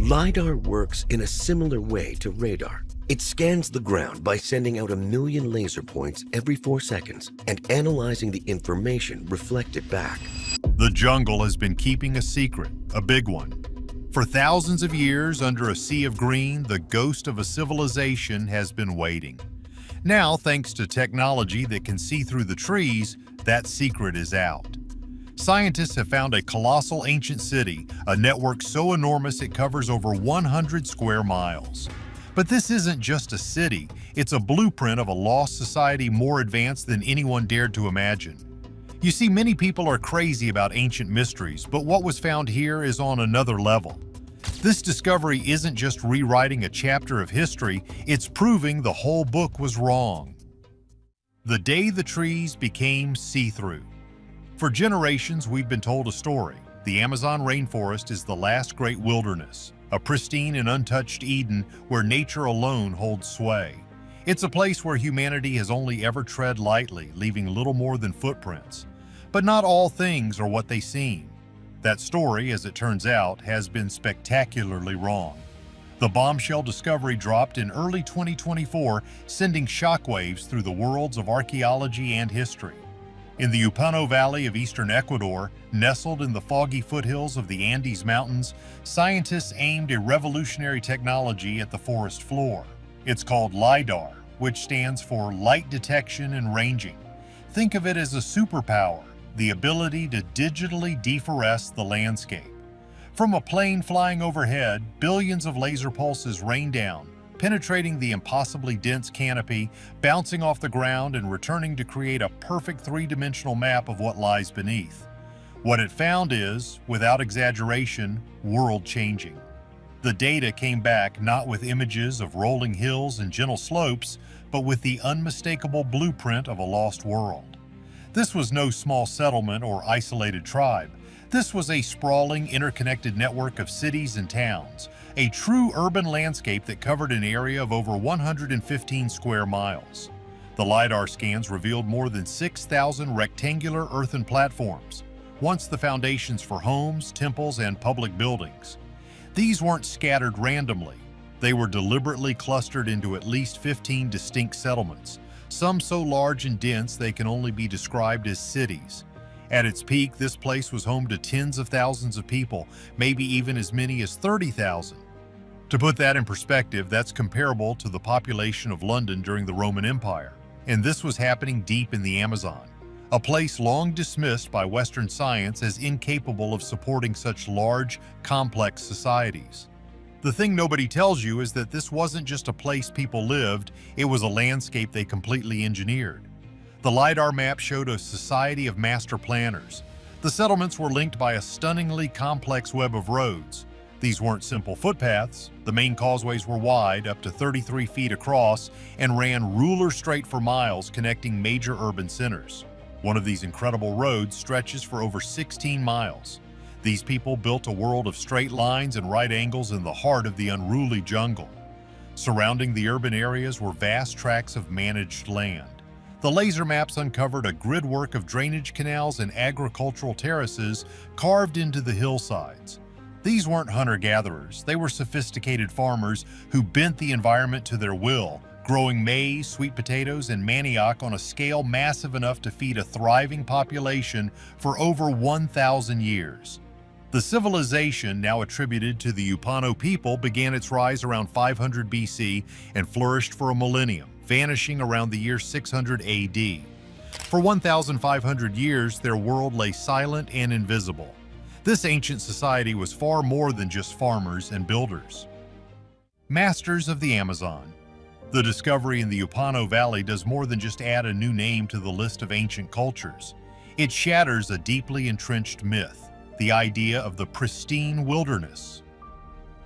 LiDAR works in a similar way to radar. It scans the ground by sending out 1 million laser points every 4 seconds and analyzing the information reflected back. The jungle has been keeping a secret, a big one. For thousands of years, under a sea of green, the ghost of a civilization has been waiting. Now, thanks to technology that can see through the trees, that secret is out. Scientists have found a colossal ancient city, a network so enormous it covers over 100 square miles. But this isn't just a city, it's a blueprint of a lost society more advanced than anyone dared to imagine. You see, many people are crazy about ancient mysteries, but what was found here is on another level. This discovery isn't just rewriting a chapter of history, it's proving the whole book was wrong. The day the trees became see-through. For generations, we've been told a story. The Amazon rainforest is the last great wilderness, a pristine and untouched Eden where nature alone holds sway. It's a place where humanity has only ever tread lightly, leaving little more than footprints. But not all things are what they seem. That story, as it turns out, has been spectacularly wrong. The bombshell discovery dropped in early 2024, sending shockwaves through the worlds of archaeology and history. In the Upano Valley of eastern Ecuador, nestled in the foggy foothills of the Andes Mountains, scientists aimed a revolutionary technology at the forest floor. It's called LiDAR, which stands for Light Detection and Ranging. Think of it as a superpower, the ability to digitally deforest the landscape. From a plane flying overhead, billions of laser pulses rain down, penetrating the impossibly dense canopy, bouncing off the ground and returning to create a perfect three-dimensional map of what lies beneath. What it found is, without exaggeration, world-changing. The data came back not with images of rolling hills and gentle slopes, but with the unmistakable blueprint of a lost world. This was no small settlement or isolated tribe. This was a sprawling, interconnected network of cities and towns, a true urban landscape that covered an area of over 115 square miles. The LiDAR scans revealed more than 6,000 rectangular earthen platforms, once the foundations for homes, temples, and public buildings. These weren't scattered randomly. They were deliberately clustered into at least 15 distinct settlements, some so large and dense they can only be described as cities. At its peak, this place was home to tens of thousands of people, maybe even as many as 30,000. To put that in perspective, that's comparable to the population of London during the Roman Empire. And this was happening deep in the Amazon, a place long dismissed by Western science as incapable of supporting such large, complex societies. The thing nobody tells you is that this wasn't just a place people lived, it was a landscape they completely engineered. The LiDAR map showed a society of master planners. The settlements were linked by a stunningly complex web of roads. These weren't simple footpaths. The main causeways were wide, up to 33 feet across, and ran ruler-straight for miles, connecting major urban centers. One of these incredible roads stretches for over 16 miles. These people built a world of straight lines and right angles in the heart of the unruly jungle. Surrounding the urban areas were vast tracts of managed land. The laser maps uncovered a gridwork of drainage canals and agricultural terraces carved into the hillsides. These weren't hunter-gatherers, they were sophisticated farmers who bent the environment to their will, growing maize, sweet potatoes, and manioc on a scale massive enough to feed a thriving population for over 1,000 years. The civilization, now attributed to the Upano people, began its rise around 500 BC and flourished for a millennium, vanishing around the year 600 AD. For 1,500 years, their world lay silent and invisible. This ancient society was far more than just farmers and builders. Masters of the Amazon. The discovery in the Upano Valley does more than just add a new name to the list of ancient cultures. It shatters a deeply entrenched myth, the idea of the pristine wilderness.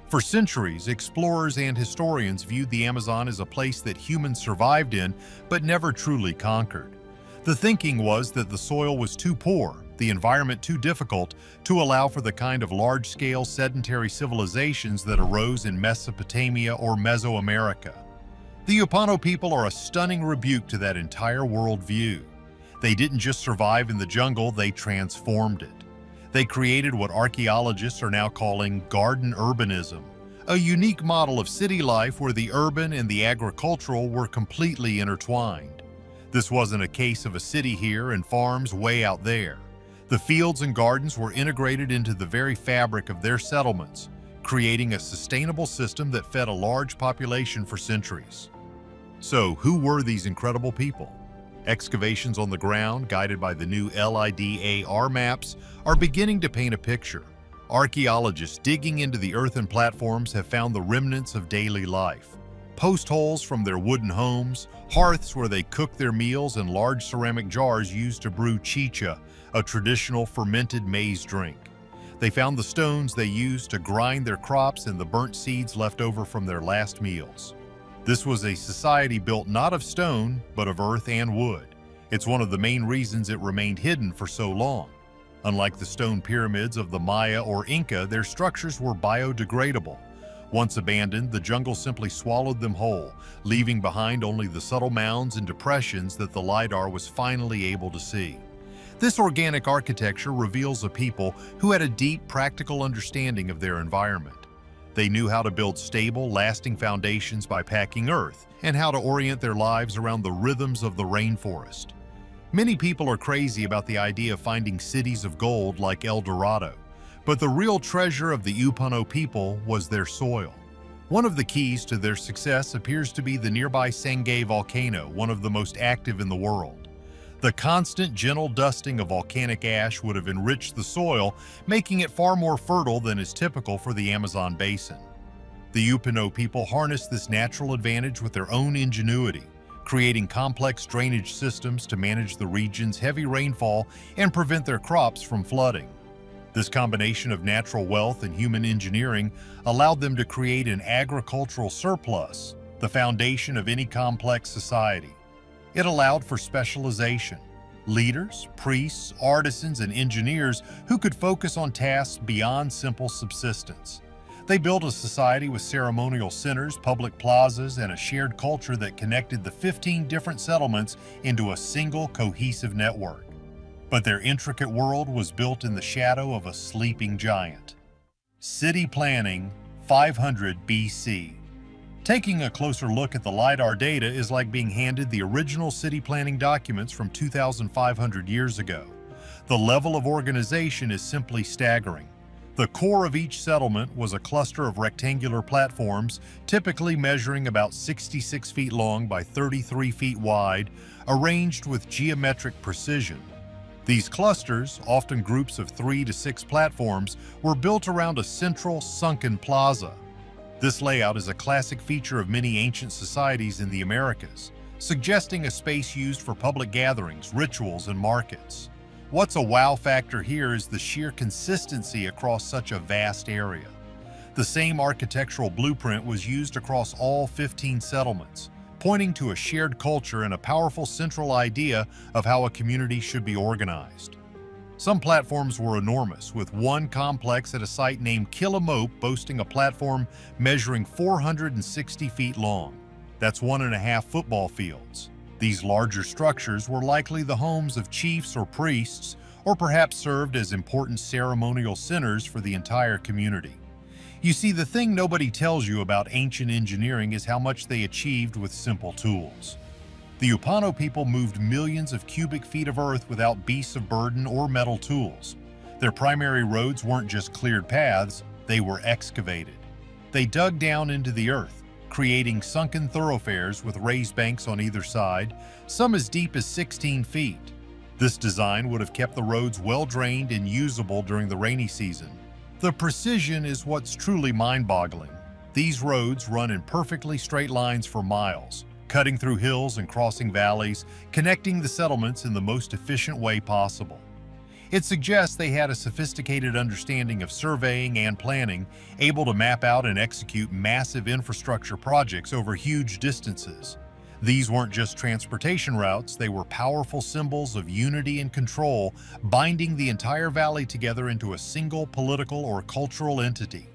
For centuries, explorers and historians viewed the Amazon as a place that humans survived in but never truly conquered. The thinking was that the soil was too poor, the environment too difficult to allow for the kind of large-scale sedentary civilizations that arose in Mesopotamia or Mesoamerica. The Upano people are a stunning rebuke to that entire worldview. They didn't just survive in the jungle, they transformed it. They created what archaeologists are now calling garden urbanism, a unique model of city life where the urban and the agricultural were completely intertwined. This wasn't a case of a city here and farms way out there. The fields and gardens were integrated into the very fabric of their settlements, creating a sustainable system that fed a large population for centuries. So, who were these incredible people? Excavations on the ground, guided by the new LIDAR maps, are beginning to paint a picture. Archaeologists digging into the earthen platforms have found the remnants of daily life. Post holes from their wooden homes, hearths where they cooked their meals, and large ceramic jars used to brew chicha, a traditional fermented maize drink. They found the stones they used to grind their crops and the burnt seeds left over from their last meals. This was a society built not of stone, but of earth and wood. It's one of the main reasons it remained hidden for so long. Unlike the stone pyramids of the Maya or Inca, their structures were biodegradable. Once abandoned, the jungle simply swallowed them whole, leaving behind only the subtle mounds and depressions that the LiDAR was finally able to see. This organic architecture reveals a people who had a deep, practical understanding of their environment. They knew how to build stable, lasting foundations by packing earth, and how to orient their lives around the rhythms of the rainforest. Many people are crazy about the idea of finding cities of gold like El Dorado, but the real treasure of the Upano people was their soil. One of the keys to their success appears to be the nearby Sangay volcano, one of the most active in the world. The constant, gentle dusting of volcanic ash would have enriched the soil, making it far more fertile than is typical for the Amazon basin. The Upano people harnessed this natural advantage with their own ingenuity, creating complex drainage systems to manage the region's heavy rainfall and prevent their crops from flooding. This combination of natural wealth and human engineering allowed them to create an agricultural surplus, the foundation of any complex society. It allowed for specialization. Leaders, priests, artisans, and engineers who could focus on tasks beyond simple subsistence. They built a society with ceremonial centers, public plazas, and a shared culture that connected the 15 different settlements into a single cohesive network. But their intricate world was built in the shadow of a sleeping giant. City planning, 500 BC. Taking a closer look at the LiDAR data is like being handed the original city planning documents from 2,500 years ago. The level of organization is simply staggering. The core of each settlement was a cluster of rectangular platforms, typically measuring about 66 feet long by 33 feet wide, arranged with geometric precision. These clusters, often groups of 3 to 6 platforms, were built around a central, sunken plaza. This layout is a classic feature of many ancient societies in the Americas, suggesting a space used for public gatherings, rituals, and markets. What's a wow factor here is the sheer consistency across such a vast area. The same architectural blueprint was used across all 15 settlements, pointing to a shared culture and a powerful central idea of how a community should be organized. Some platforms were enormous, with one complex at a site named Killamope boasting a platform measuring 460 feet long. That's 1.5 football fields. These larger structures were likely the homes of chiefs or priests, or perhaps served as important ceremonial centers for the entire community. You see, the thing nobody tells you about ancient engineering is how much they achieved with simple tools. The Upano people moved millions of cubic feet of earth without beasts of burden or metal tools. Their primary roads weren't just cleared paths, they were excavated. They dug down into the earth, creating sunken thoroughfares with raised banks on either side, some as deep as 16 feet. This design would have kept the roads well-drained and usable during the rainy season. The precision is what's truly mind-boggling. These roads run in perfectly straight lines for miles, cutting through hills and crossing valleys, connecting the settlements in the most efficient way possible. It suggests they had a sophisticated understanding of surveying and planning, able to map out and execute massive infrastructure projects over huge distances. These weren't just transportation routes, they were powerful symbols of unity and control, binding the entire valley together into a single political or cultural entity.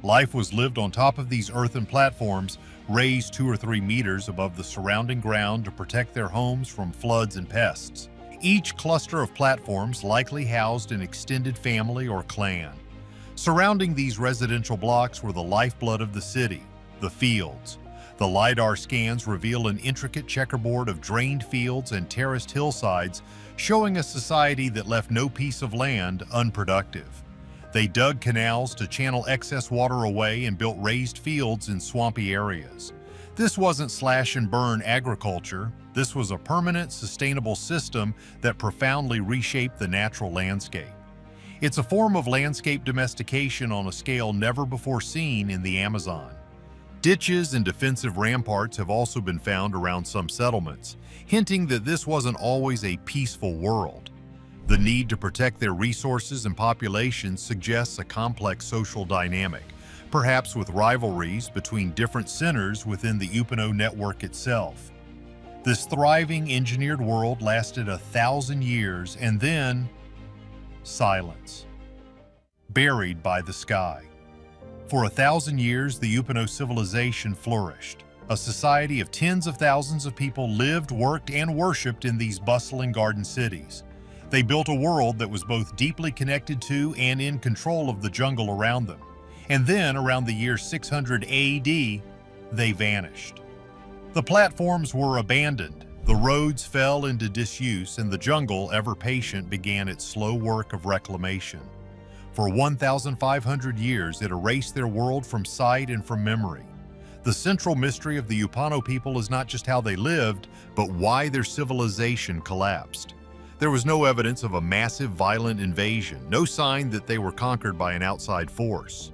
Life was lived on top of these earthen platforms, raised 2 or 3 meters above the surrounding ground to protect their homes from floods and pests. Each cluster of platforms likely housed an extended family or clan. Surrounding these residential blocks were the lifeblood of the city, the fields. The LiDAR scans reveal an intricate checkerboard of drained fields and terraced hillsides, showing a society that left no piece of land unproductive. They dug canals to channel excess water away and built raised fields in swampy areas. This wasn't slash-and-burn agriculture. This was a permanent, sustainable system that profoundly reshaped the natural landscape. It's a form of landscape domestication on a scale never before seen in the Amazon. Ditches and defensive ramparts have also been found around some settlements, hinting that this wasn't always a peaceful world. The need to protect their resources and populations suggests a complex social dynamic, perhaps with rivalries between different centers within the Upano network itself. This thriving engineered world lasted 1,000 years and then silence, buried by the sky. For 1,000 years, the Upano civilization flourished. A society of tens of thousands of people lived, worked, and worshipped in these bustling garden cities. They built a world that was both deeply connected to and in control of the jungle around them. And then, around the year 600 AD, they vanished. The platforms were abandoned, the roads fell into disuse, and the jungle, ever patient, began its slow work of reclamation. For 1,500 years, it erased their world from sight and from memory. The central mystery of the Upano people is not just how they lived, but why their civilization collapsed. There was no evidence of a massive, violent invasion, no sign that they were conquered by an outside force.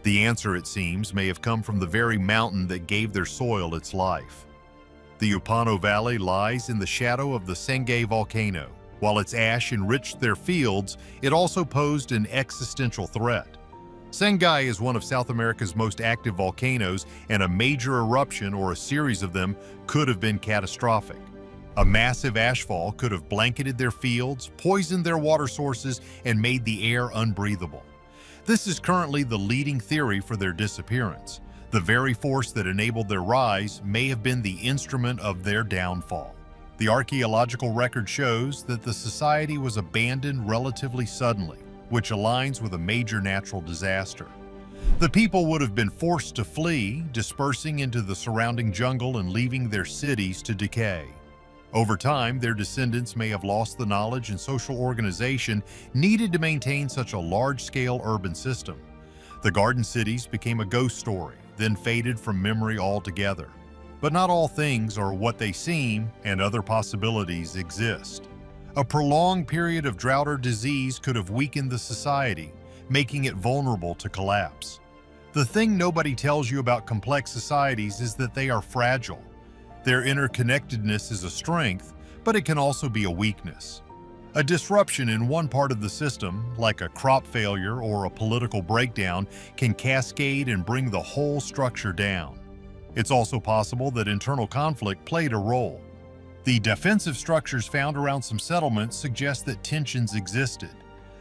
The answer, it seems, may have come from the very mountain that gave their soil its life. The Upano Valley lies in the shadow of the Sangay volcano. While its ash enriched their fields, it also posed an existential threat. Sangay is one of South America's most active volcanoes, and a major eruption or a series of them could have been catastrophic. A massive ashfall could have blanketed their fields, poisoned their water sources, and made the air unbreathable. This is currently the leading theory for their disappearance. The very force that enabled their rise may have been the instrument of their downfall. The archaeological record shows that the society was abandoned relatively suddenly, which aligns with a major natural disaster. The people would have been forced to flee, dispersing into the surrounding jungle and leaving their cities to decay. Over time, their descendants may have lost the knowledge and social organization needed to maintain such a large-scale urban system. The garden cities became a ghost story, then faded from memory altogether. But not all things are what they seem, and other possibilities exist. A prolonged period of drought or disease could have weakened the society, making it vulnerable to collapse. The thing nobody tells you about complex societies is that they are fragile. Their interconnectedness is a strength, but it can also be a weakness. A disruption in one part of the system, like a crop failure or a political breakdown, can cascade and bring the whole structure down. It's also possible that internal conflict played a role. The defensive structures found around some settlements suggest that tensions existed.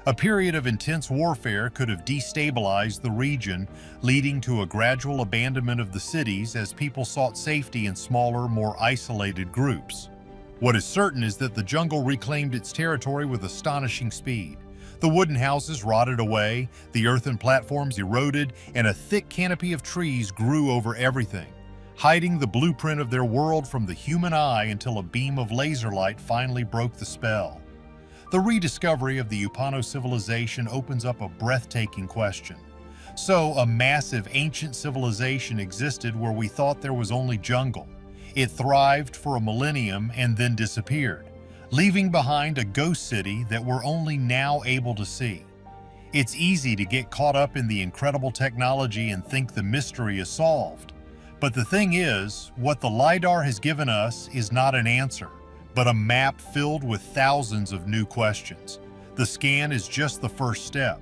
A period of intense warfare could have destabilized the region, leading to a gradual abandonment of the cities as people sought safety in smaller, more isolated groups. What is certain is that the jungle reclaimed its territory with astonishing speed. The wooden houses rotted away, the earthen platforms eroded, and a thick canopy of trees grew over everything, hiding the blueprint of their world from the human eye until a beam of laser light finally broke the spell. The rediscovery of the Upano civilization opens up a breathtaking question. So, a massive ancient civilization existed where we thought there was only jungle. It thrived for a millennium and then disappeared, leaving behind a ghost city that we're only now able to see. It's easy to get caught up in the incredible technology and think the mystery is solved. But the thing is, what the LiDAR has given us is not an answer, but a map filled with thousands of new questions. The scan is just the first step.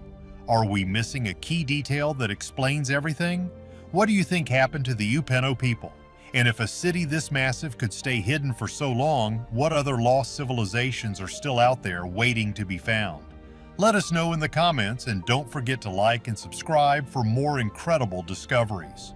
Are we missing a key detail that explains everything? What do you think happened to the Upano people? And if a city this massive could stay hidden for so long, what other lost civilizations are still out there waiting to be found? Let us know in the comments, and don't forget to like and subscribe for more incredible discoveries.